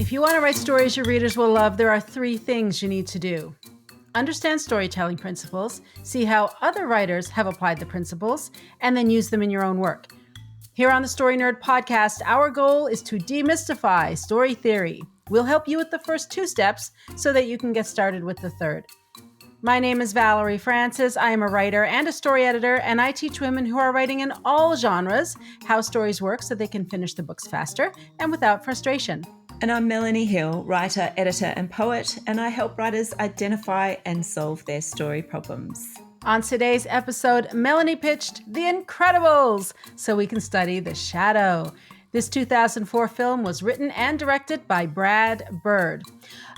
If you want to write stories your readers will love, there are 3 things you need to do. Understand storytelling principles, see how other writers have applied the principles, and then use them in your own work. Here on the Story Nerd podcast, our goal is to demystify story theory. We'll help you with the first 2 steps so that you can get started with the third. My name is Valerie Francis. I am a writer and a story editor, and I teach women who are writing in all genres how stories work so they can finish the books faster and without frustration. And I'm Melanie Hill, writer, editor, and poet, and I help writers identify and solve their story problems. On today's episode, Melanie pitched The Incredibles so we can study The Shadow. This 2004 film was written and directed by Brad Bird.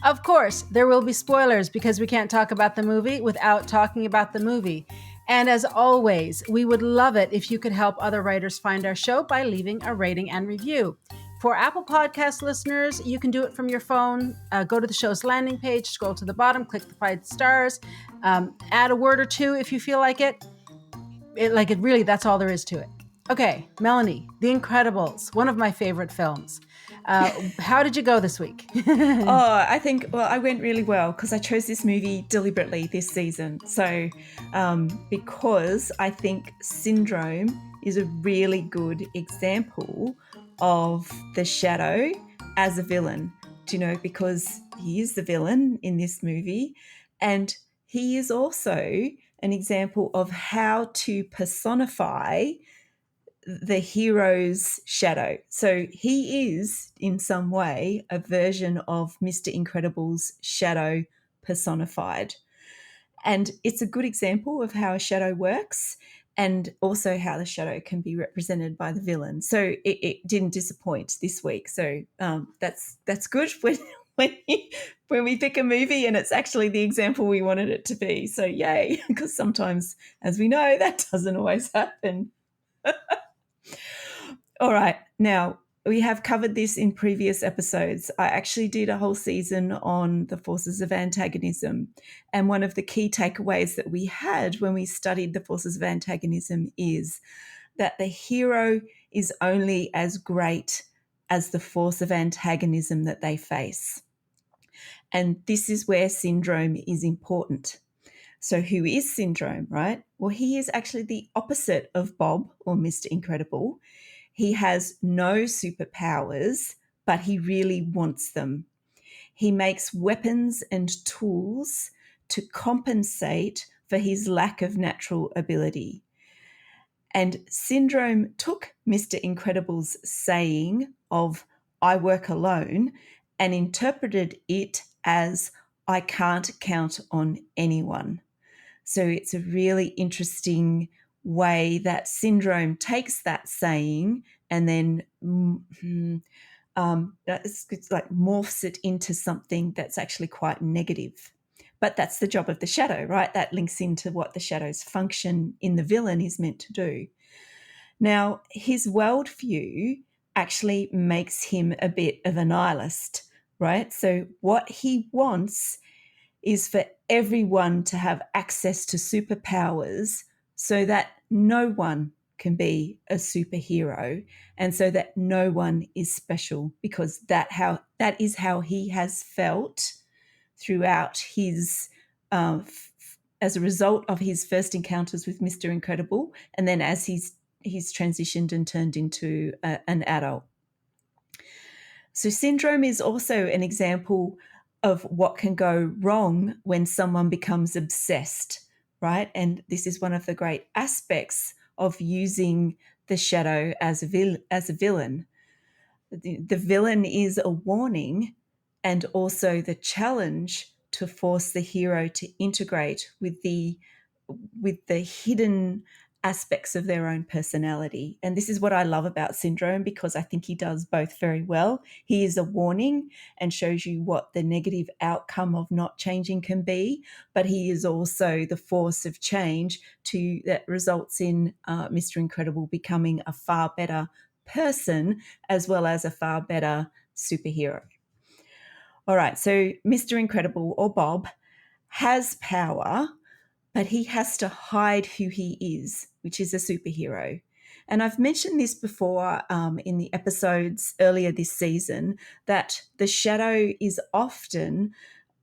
Of course, there will be spoilers because we can't talk about the movie without talking about the movie. And as always, we would love it if you could help other writers find our show by leaving a rating and review. For Apple Podcast listeners, you can do it from your phone. Go to the show's landing page, scroll to the bottom, click the 5 stars, add a word or two if you feel like it. Really, that's all there is to it. Okay, Melanie, The Incredibles, one of my favorite films. How did you go this week? I went really well because I chose this movie deliberately this season. So, because I think Syndrome is a really good example of the Shadow as a villain, because he is the villain in this movie, and he is also an example of how to personify the hero's shadow. So he is, in some way, a version of Mr. Incredible's shadow personified. And it's a good example of how a shadow works and also how the shadow can be represented by the villain. So it didn't disappoint this week. So that's good when we pick a movie and it's actually the example we wanted it to be. So yay, because sometimes, as we know, that doesn't always happen. All right. Now, we have covered this in previous episodes. I actually did a whole season on the forces of antagonism. And one of the key takeaways that we had when we studied the forces of antagonism is that the hero is only as great as the force of antagonism that they face. And this is where Syndrome is important. So who is Syndrome, right? Well, he is actually the opposite of Bob or Mr. Incredible. He has no superpowers, but he really wants them. He makes weapons and tools to compensate for his lack of natural ability. And Syndrome took Mr. Incredible's saying of, "I work alone," and interpreted it as, "I can't count on anyone." So it's a really interesting way that Syndrome takes that saying and then it's like morphs it into something that's actually quite negative. But that's the job of the shadow, right? That links into what the shadow's function in the villain is meant to do. Now, his worldview actually makes him a bit of a nihilist, right? So what he wants is for everyone to have access to superpowers so that no one can be a superhero and so that no one is special, because that is how he has felt throughout his as a result of his first encounters with Mr. Incredible, and then as he's transitioned and turned into an adult. So Syndrome is also an example of what can go wrong when someone becomes obsessed, right? And this is one of the great aspects of using the shadow as a villain. The villain is a warning and also the challenge to force the hero to integrate with the hidden aspects of their own personality. And this is what I love about Syndrome, because I think he does both very well. He is a warning and shows you what the negative outcome of not changing can be, but he is also the force of change that results in Mr. Incredible becoming a far better person as well as a far better superhero. All right, so Mr. Incredible, or Bob, has power, but he has to hide who he is, which is a superhero. And I've mentioned this before in the episodes earlier this season, that the shadow is often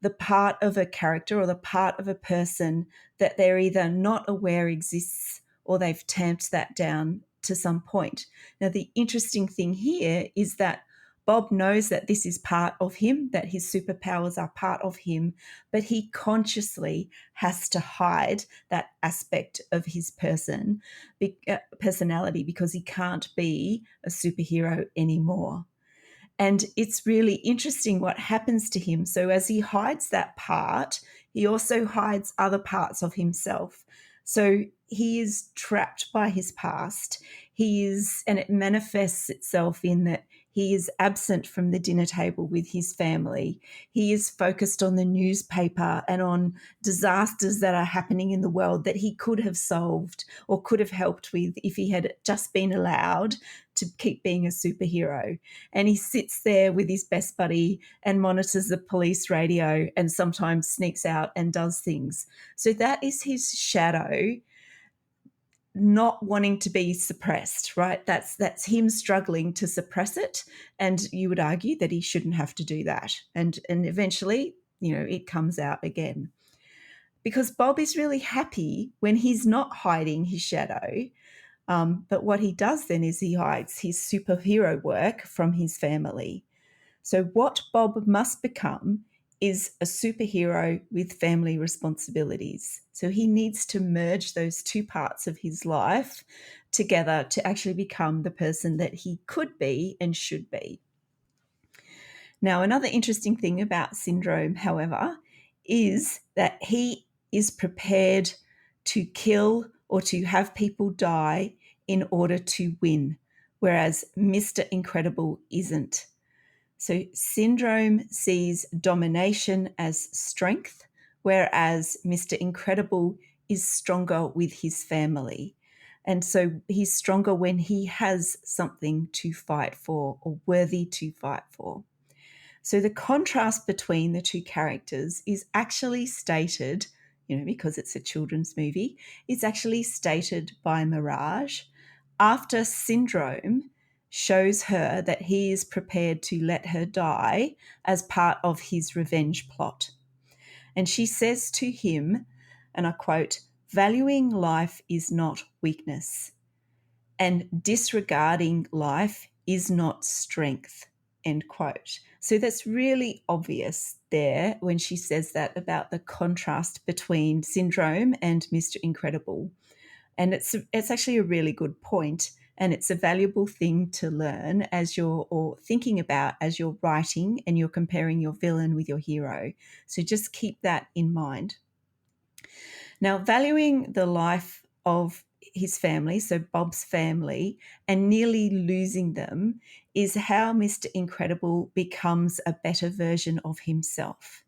the part of a character or the part of a person that they're either not aware exists or they've tamped that down to some point. Now, the interesting thing here is that Bob knows that this is part of him, that his superpowers are part of him, but he consciously has to hide that aspect of his personality because he can't be a superhero anymore. And it's really interesting what happens to him. So, as he hides that part, he also hides other parts of himself. So, he is trapped by his past. And it manifests itself in that he is absent from the dinner table with his family. He is focused on the newspaper and on disasters that are happening in the world that he could have solved or could have helped with if he had just been allowed to keep being a superhero. And he sits there with his best buddy and monitors the police radio and sometimes sneaks out and does things. So that is his shadow not wanting to be suppressed, right? That's him struggling to suppress it. And you would argue that he shouldn't have to do that. And eventually, it comes out again. Because Bob is really happy when he's not hiding his shadow. But what he does then is he hides his superhero work from his family. So, what Bob must become is a superhero with family responsibilities. So, he needs to merge those two parts of his life together to actually become the person that he could be and should be. Now, another interesting thing about Syndrome, however, is that he is prepared to kill or to have people die in order to win, whereas Mr. Incredible isn't. So Syndrome sees domination as strength, whereas Mr. Incredible is stronger with his family. And so he's stronger when he has something to fight for or worthy to fight for. So the contrast between the two characters is actually stated, because it's a children's movie, it's actually stated by Mirage after Syndrome shows her that he is prepared to let her die as part of his revenge plot. And she says to him, and I quote, "Valuing life is not weakness, and disregarding life is not strength," end quote. So that's really obvious there when she says that about the contrast between Syndrome and Mr. Incredible. And it's actually a really good point, and it's a valuable thing to learn or thinking about as you're writing and you're comparing your villain with your hero. So just keep that in mind. Now, valuing the life of his family, so Bob's family, and nearly losing them is how Mr. Incredible becomes a better version of himself.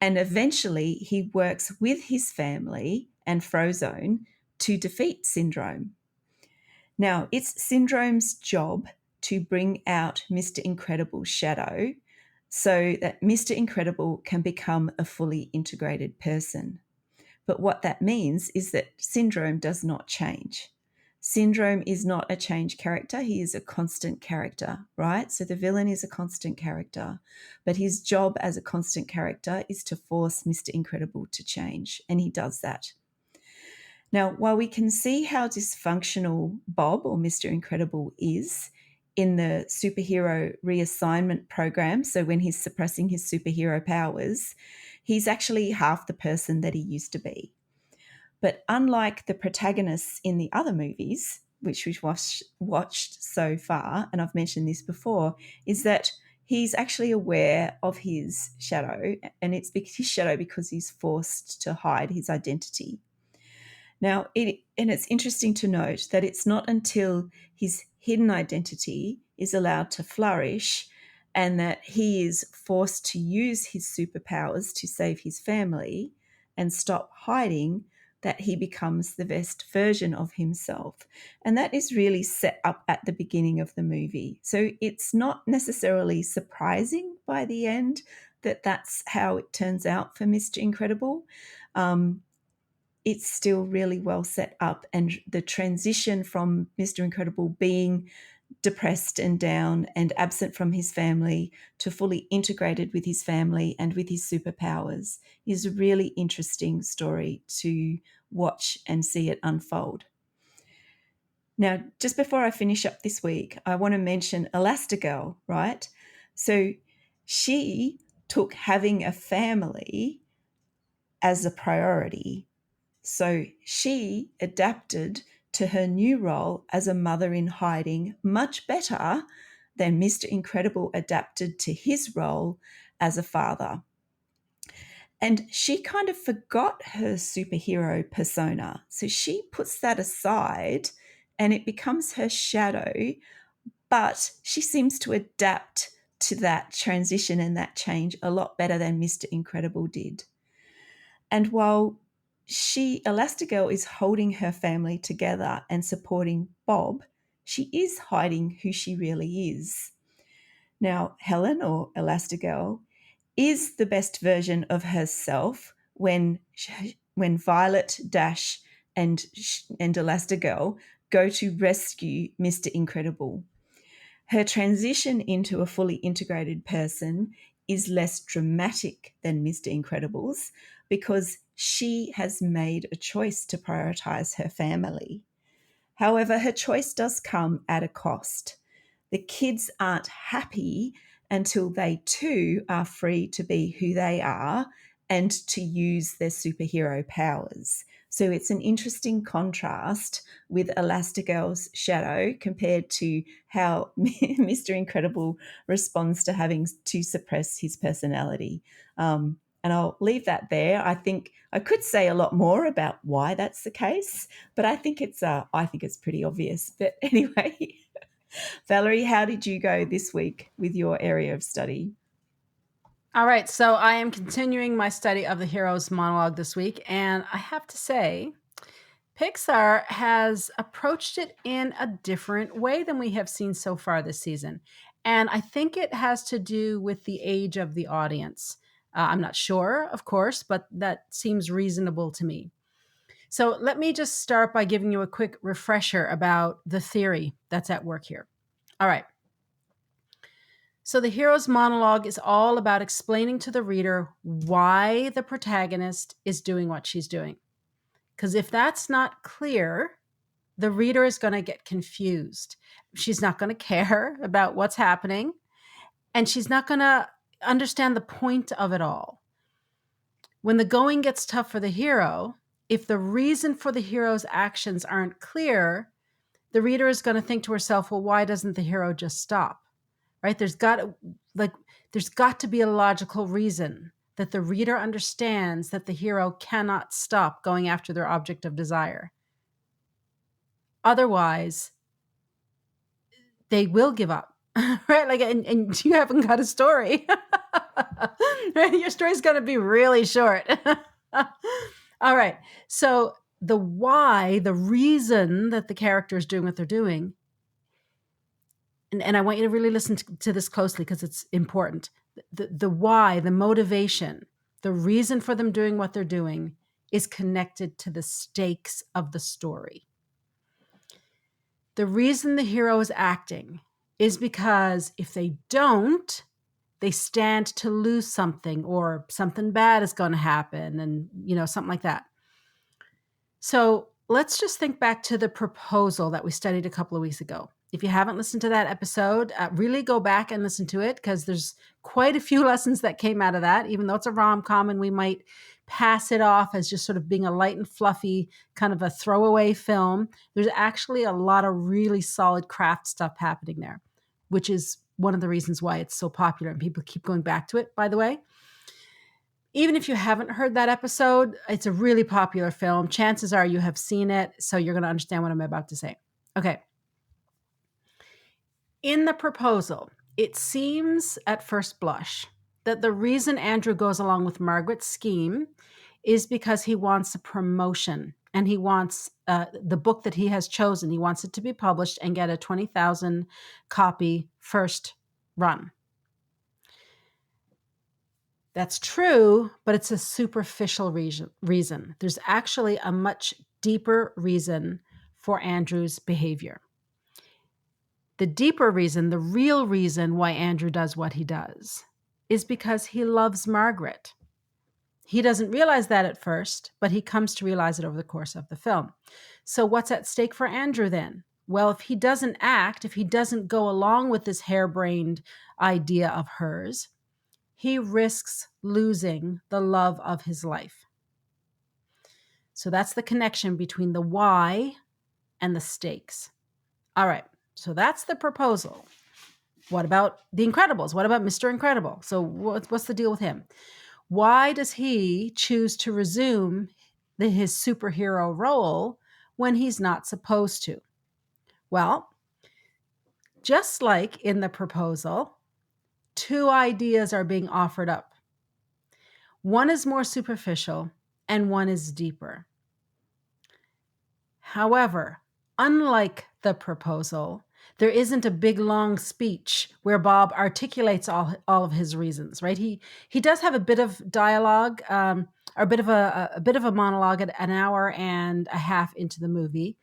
And eventually he works with his family and Frozone to defeat Syndrome. Now, it's Syndrome's job to bring out Mr. Incredible's shadow so that Mr. Incredible can become a fully integrated person. But what that means is that Syndrome does not change. Syndrome is not a change character. He is a constant character, right? So the villain is a constant character, but his job as a constant character is to force Mr. Incredible to change, and he does that. Now, while we can see how dysfunctional Bob or Mr. Incredible is in the superhero reassignment program, so when he's suppressing his superhero powers, he's actually half the person that he used to be. But unlike the protagonists in the other movies, which we've watched so far, and I've mentioned this before, is that he's actually aware of his shadow, and it's his shadow because he's forced to hide his identity. Now, it's interesting to note that it's not until his hidden identity is allowed to flourish and that he is forced to use his superpowers to save his family and stop hiding that he becomes the best version of himself. And that is really set up at the beginning of the movie. So it's not necessarily surprising by the end that that's how it turns out for Mr. Incredible. it's still really well set up. And the transition from Mr. Incredible being depressed and down and absent from his family to fully integrated with his family and with his superpowers is a really interesting story to watch and see it unfold. Now, just before I finish up this week, I want to mention Elastigirl, right? So she took having a family as a priority. So she adapted to her new role as a mother in hiding much better than Mr. Incredible adapted to his role as a father. And she kind of forgot her superhero persona. So she puts that aside and it becomes her shadow, but she seems to adapt to that transition and that change a lot better than Mr. Incredible did. And while Elastigirl is holding her family together and supporting Bob, she is hiding who she really is. Now, Helen, or Elastigirl, is the best version of herself when Violet, Dash, and Elastigirl go to rescue Mr. Incredible. Her transition into a fully integrated person is less dramatic than Mr. Incredible's because she has made a choice to prioritize her family. However, her choice does come at a cost. The kids aren't happy until they too are free to be who they are and to use their superhero powers. So it's an interesting contrast with Elastigirl's shadow compared to how Mr. Incredible responds to having to suppress his personality. And I'll leave that there. I think I could say a lot more about why that's the case, but I think it's pretty obvious. But anyway, Valerie, how did you go this week with your area of study? All right, so I am continuing my study of the hero's monologue this week, and I have to say, Pixar has approached it in a different way than we have seen so far this season. And I think it has to do with the age of the audience. I'm not sure, of course, but that seems reasonable to me. So let me just start by giving you a quick refresher about the theory that's at work here. All right. So the hero's monologue is all about explaining to the reader why the protagonist is doing what she's doing. Because if that's not clear, the reader is going to get confused. She's not going to care about what's happening, and she's not going to understand the point of it all. When the going gets tough for the hero, if the reason for the hero's actions aren't clear, the reader is going to think to herself, well, why doesn't the hero just stop? Right? There's got to be a logical reason that the reader understands that the hero cannot stop going after their object of desire. Otherwise, they will give up. Right? Like, and you haven't got a story. Right? Your story's going to be really short. All right. So the why, the reason that the character is doing what they're doing, and I want you to really listen to this closely because it's important. The why, the motivation, the reason for them doing what they're doing is connected to the stakes of the story. The reason the hero is acting is because if they don't, they stand to lose something or something bad is going to happen and, something like that. So let's just think back to the proposal that we studied a couple of weeks ago. If you haven't listened to that episode, really go back and listen to it because there's quite a few lessons that came out of that, even though it's a rom-com and we might pass it off as just sort of being a light and fluffy kind of a throwaway film. There's actually a lot of really solid craft stuff happening there, which is one of the reasons why it's so popular and people keep going back to it, by the way. Even if you haven't heard that episode, it's a really popular film. Chances are you have seen it, so you're going to understand what I'm about to say. Okay. In the proposal, it seems at first blush that the reason Andrew goes along with Margaret's scheme is because he wants a promotion and he wants the book that he has chosen. He wants it to be published and get a 20,000 copy first run. That's true, but it's a superficial reason. There's actually a much deeper reason for Andrew's behavior. The deeper reason, the real reason why Andrew does what he does, is because he loves Margaret. He doesn't realize that at first, but he comes to realize it over the course of the film. So what's at stake for Andrew then? Well, if he doesn't act, if he doesn't go along with this harebrained idea of hers, he risks losing the love of his life. So that's the connection between the why and the stakes. All right, so that's the proposal. What about The Incredibles? What about Mr. Incredible? So what's the deal with him? Why does he choose to resume his superhero role when he's not supposed to? Well, just like in the proposal, two ideas are being offered up. One is more superficial and one is deeper. However, unlike the proposal, there isn't a big long speech where Bob articulates all of his reasons, right? He does have a bit of dialogue, or a bit of a monologue at an hour and a half into the movie.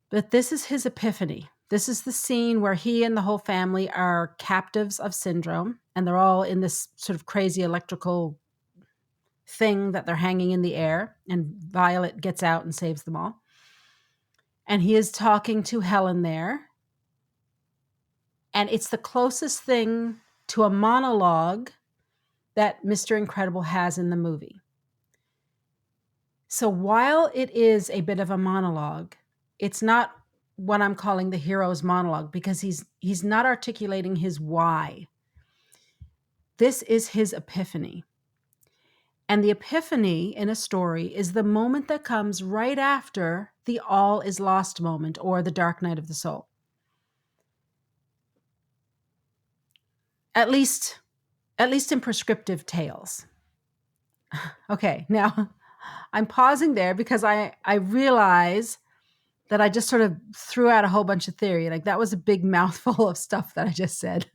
But this is his epiphany. This is the scene where he and the whole family are captives of syndrome, and they're all in this sort of crazy electrical thing that they're hanging in the air, and Violet gets out and saves them all. And he is talking to Helen there. And it's the closest thing to a monologue that Mr. Incredible has in the movie. So while it is a bit of a monologue, it's not what I'm calling the hero's monologue, because he's not articulating his why. This is his epiphany. And the epiphany in a story is the moment that comes right after the all is lost moment, or the dark night of the soul. At least in prescriptive tales. Okay, now I'm pausing there because I realize that I just sort of threw out a whole bunch of theory. Like, that was a big mouthful of stuff that I just said.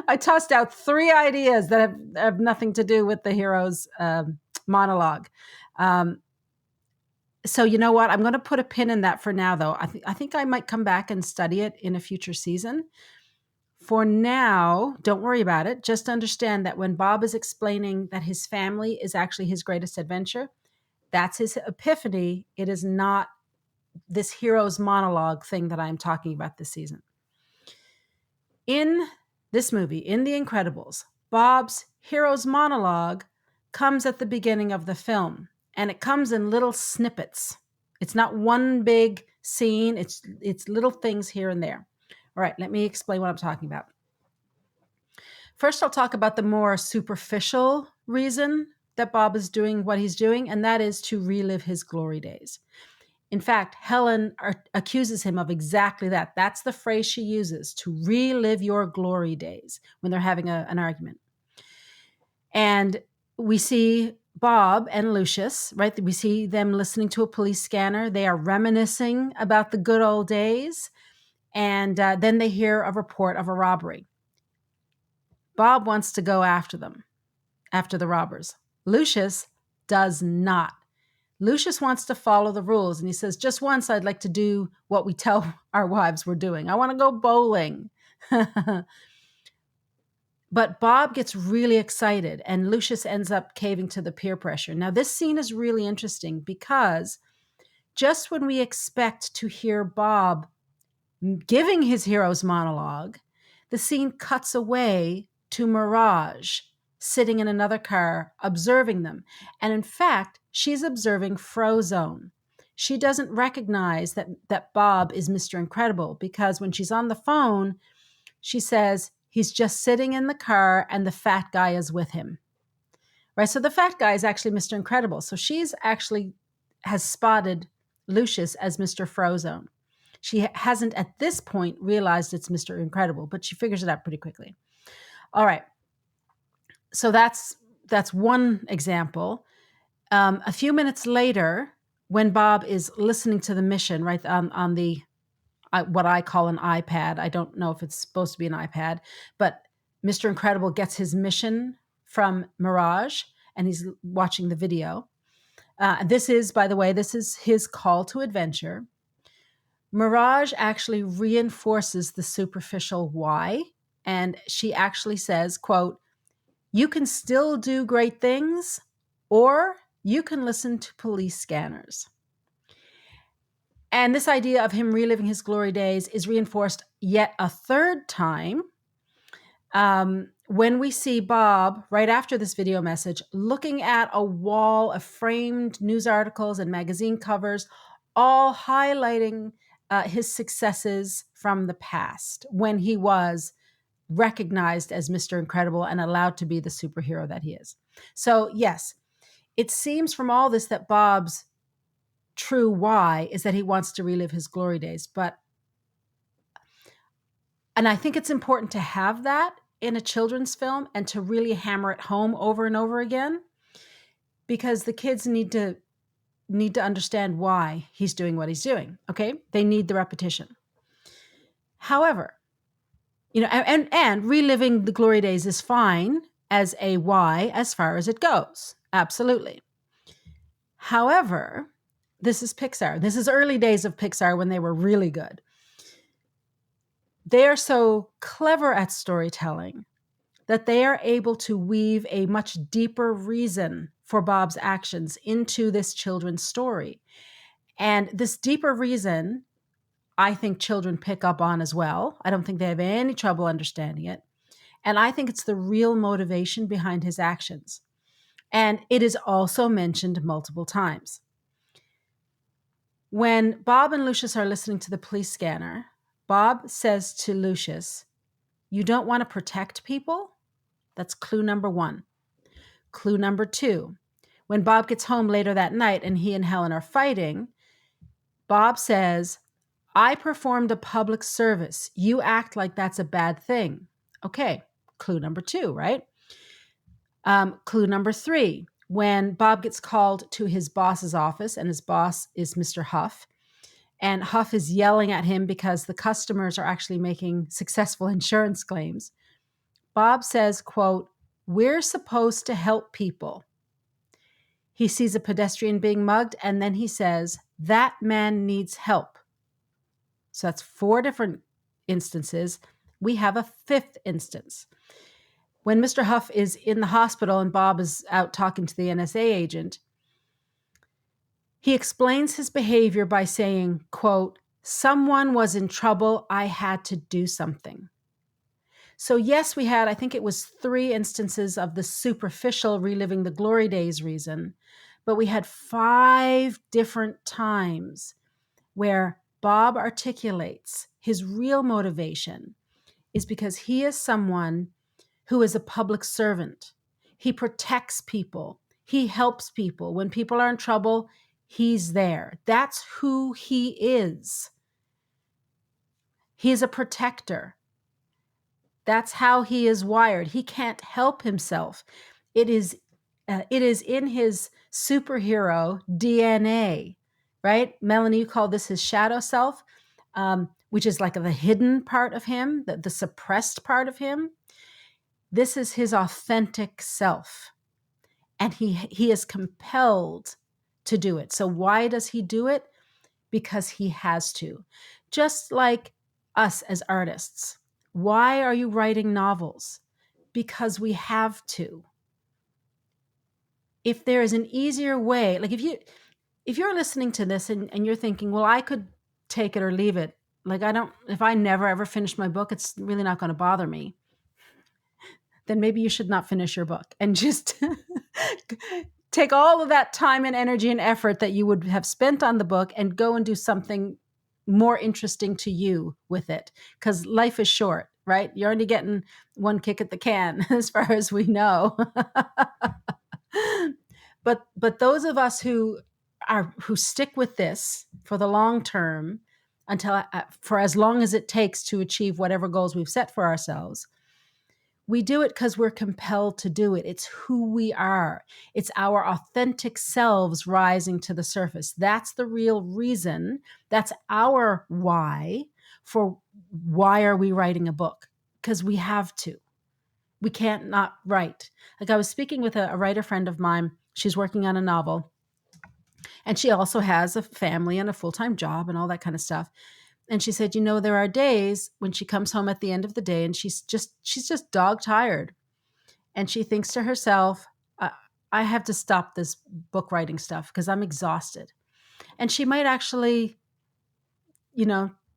I tossed out 3 ideas that have nothing to do with the hero's monologue. So you know what? I'm going to put a pin in that for now, though. I think I might come back and study it in a future season. For now, don't worry about it. Just understand that when Bob is explaining that his family is actually his greatest adventure, that's his epiphany. It is not this hero's monologue thing that I'm talking about this season. In this movie, in The Incredibles, Bob's hero's monologue comes at the beginning of the film, and it comes in little snippets. It's not one big scene. It's little things here and there. All right, let me explain what I'm talking about. First, I'll talk about the more superficial reason that Bob is doing what he's doing, and that is to relive his glory days. In fact, Helen accuses him of exactly that. That's the phrase she uses, to relive your glory days, when they're having an argument. And we see Bob and Lucius, right? We see them listening to a police scanner. They are reminiscing about the good old days. And then they hear a report of a robbery. Bob wants to go after them, after the robbers. Lucius does not. Lucius wants to follow the rules, and he says, just once I'd like to do what we tell our wives we're doing. I want to go bowling. But Bob gets really excited, and Lucius ends up caving to the peer pressure. Now, this scene is really interesting because just when we expect to hear Bob giving his hero's monologue, the scene cuts away to Mirage sitting in another car, observing them. And in fact, she's observing Frozone. She doesn't recognize that Bob is Mr. Incredible, because when she's on the phone, she says, he's just sitting in the car and the fat guy is with him. Right? So the fat guy is actually Mr. Incredible. So she's actually has spotted Lucius as Mr. Frozone. She hasn't at this point realized it's Mr. Incredible, but she figures it out pretty quickly. All right. So that's one example. A few minutes later, when Bob is listening to the mission, right, on the what I call an iPad. I don't know if it's supposed to be an iPad, but Mr. Incredible gets his mission from Mirage, and he's watching the video. This is, by the way, this is his call to adventure. Mirage actually reinforces the superficial why, and she actually says, quote, "You can still do great things, or you can listen to police scanners." And this idea of him reliving his glory days is reinforced yet a third time when we see Bob, right after this video message, looking at a wall of framed news articles and magazine covers, all highlighting his successes from the past when he was recognized as Mr. Incredible and allowed to be the superhero that he is. So, yes, it seems from all this that Bob's true why is that he wants to relive his glory days. And I think it's important to have that in a children's film and to really hammer it home over and over again, because the kids need to understand why he's doing what he's doing. Okay. They need the repetition. However, and reliving the glory days is fine as a why as far as it goes. Absolutely. However, this is Pixar. This is early days of Pixar when they were really good. They are so clever at storytelling that they are able to weave a much deeper reason for Bob's actions into this children's story. And this deeper reason, I think children pick up on as well. I don't think they have any trouble understanding it. And I think it's the real motivation behind his actions. And it is also mentioned multiple times. When Bob and Lucius are listening to the police scanner, Bob says to Lucius, "You don't want to protect people?" That's clue number one. Clue number two, when Bob gets home later that night and he and Helen are fighting, Bob says, "I performed a public service. You act like that's a bad thing." Okay, clue number two, right? Clue number three, when Bob gets called to his boss's office and his boss is Mr. Huff, and Huff is yelling at him because the customers are actually making successful insurance claims, Bob says, quote, "We're supposed to help people." He sees a pedestrian being mugged, and then he says, "That man needs help." So that's 4 different instances. We have a 5th instance. When Mr. Huff is in the hospital and Bob is out talking to the NSA agent, he explains his behavior by saying, quote, "Someone was in trouble. I had to do something." So yes, we had, I think it was 3 instances of the superficial reliving the glory days reason, but we had 5 different times where Bob articulates his real motivation is because he is someone who is a public servant. He protects people. He helps people. When people are in trouble, he's there. That's who he is. He is a protector. That's how he is wired. He can't help himself. It is in his superhero DNA, right? Melanie, you call this his shadow self, which is like the hidden part of him, the suppressed part of him. This is his authentic self, and he is compelled to do it. So why does he do it? Because he has to. Just like us as artists. Why are you writing novels? Because we have to. If there is an easier way, like if you're listening to this and you're thinking, well, I could take it or leave it. Like if I never ever finish my book, it's really not going to bother me. Then maybe you should not finish your book and just take all of that time and energy and effort that you would have spent on the book and go and do something more interesting to you with it. Because life is short, right? You're only getting one kick at the can as far as we know. But those of us who stick with this for the long term, until for as long as it takes to achieve whatever goals we've set for ourselves, we do it because we're compelled to do it. It's who we are. It's our authentic selves rising to the surface. That's the real reason. That's our why for why are we writing a book? Because we have to. We can't not write. Like, I was speaking with a writer friend of mine. She's working on a novel, and she also has a family and a full-time job and all that kind of stuff. And she said, there are days when she comes home at the end of the day and she's just dog tired. And she thinks to herself, I have to stop this book writing stuff because I'm exhausted. And she might actually,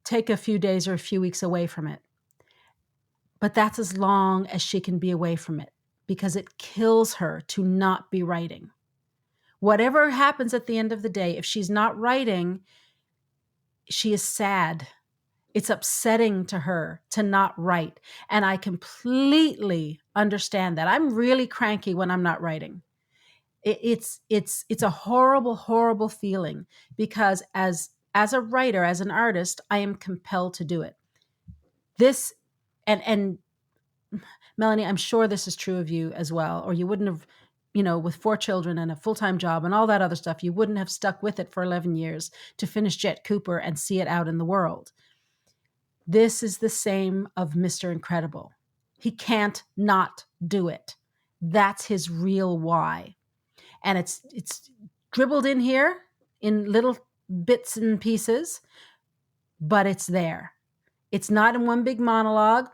take a few days or a few weeks away from it. But that's as long as she can be away from it, because it kills her to not be writing. Whatever happens at the end of the day, if she's not writing, she is sad. It's upsetting to her to not write. And I completely understand that. I'm really cranky when I'm not writing. It's a horrible, horrible feeling, because as a writer, as an artist, I am compelled to do it. This, and Melanie, I'm sure this is true of you as well, or you wouldn't have, with 4 children and a full-time job and all that other stuff, you wouldn't have stuck with it for 11 years to finish Jet Cooper and see it out in the world. This is the same of Mr. Incredible. He can't not do it. That's his real why. And it's dribbled in here in little bits and pieces, but it's there. It's not in one big monologue,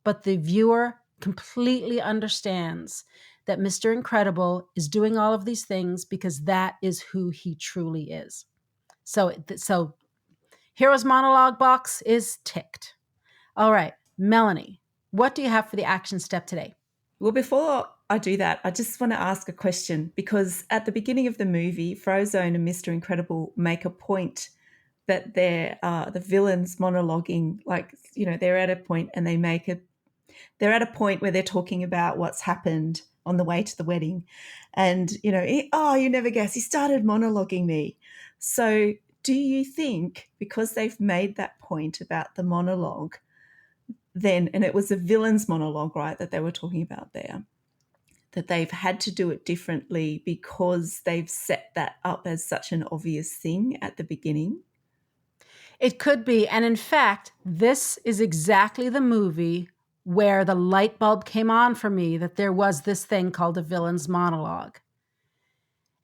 but the viewer completely understands that Mr. Incredible is doing all of these things because that is who he truly is. So Hero's monologue box is ticked. All right, Melanie, what do you have for the action step today? Well, before I do that, I just want to ask a question, because at the beginning of the movie, Frozone and Mr. Incredible make a point that they're the villains monologuing, like, they're at a point and they're at a point where they're talking about what's happened on the way to the wedding. And, you never guess, he started monologuing me. So do you think, because they've made that point about the monologue, then, and it was a villain's monologue, right, that they were talking about there, that they've had to do it differently because they've set that up as such an obvious thing at the beginning? It could be. And in fact, this is exactly the movie where the light bulb came on for me that there was this thing called a villain's monologue.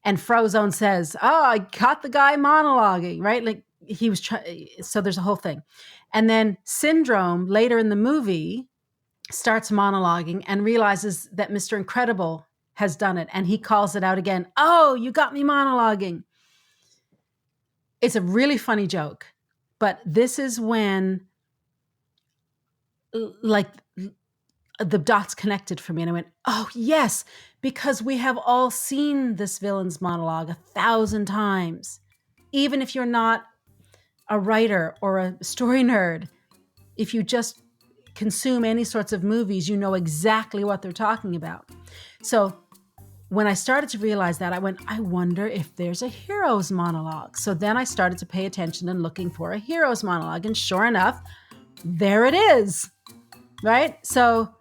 And Frozone says, I caught the guy monologuing, right? Like, he was so there's a whole thing. And then Syndrome later in the movie starts monologuing and realizes that Mr. Incredible has done it. And he calls it out again. Oh, you got me monologuing. It's a really funny joke. But this is when, like, the dots connected for me. And I went, oh, yes, because we have all seen this villain's monologue 1,000 times. Even if you're not a writer or a story nerd, if you just consume any sorts of movies, you know exactly what they're talking about. So when I started to realize that, I went, I wonder if there's a hero's monologue. So then I started to pay attention and looking for a hero's monologue. And sure enough, there it is. Right? So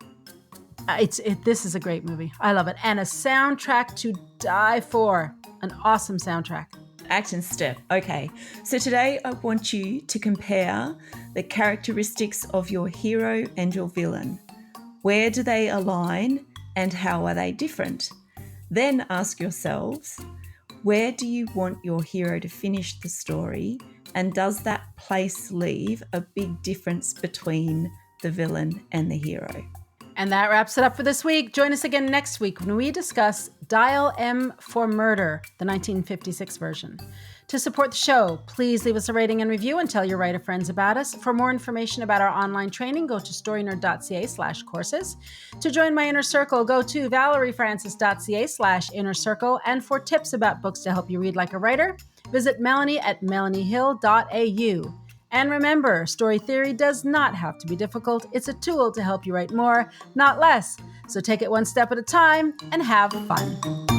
this is a great movie. I love it. And a soundtrack to die for. An awesome soundtrack. Action step. Okay. So today I want you to compare the characteristics of your hero and your villain. Where do they align and how are they different? Then ask yourselves, where do you want your hero to finish the story? And does that place leave a big difference between the villain and the hero? And that wraps it up for this week. Join us again next week when we discuss Dial M for Murder, the 1956 version. To support the show, please leave us a rating and review and tell your writer friends about us. For more information about our online training, go to storynerd.ca/courses. To join my inner circle, go to valeriefrancis.ca/inner-circle. And for tips about books to help you read like a writer, visit Melanie at melaniehill.au. And remember, story theory does not have to be difficult. It's a tool to help you write more, not less. So take it one step at a time and have fun.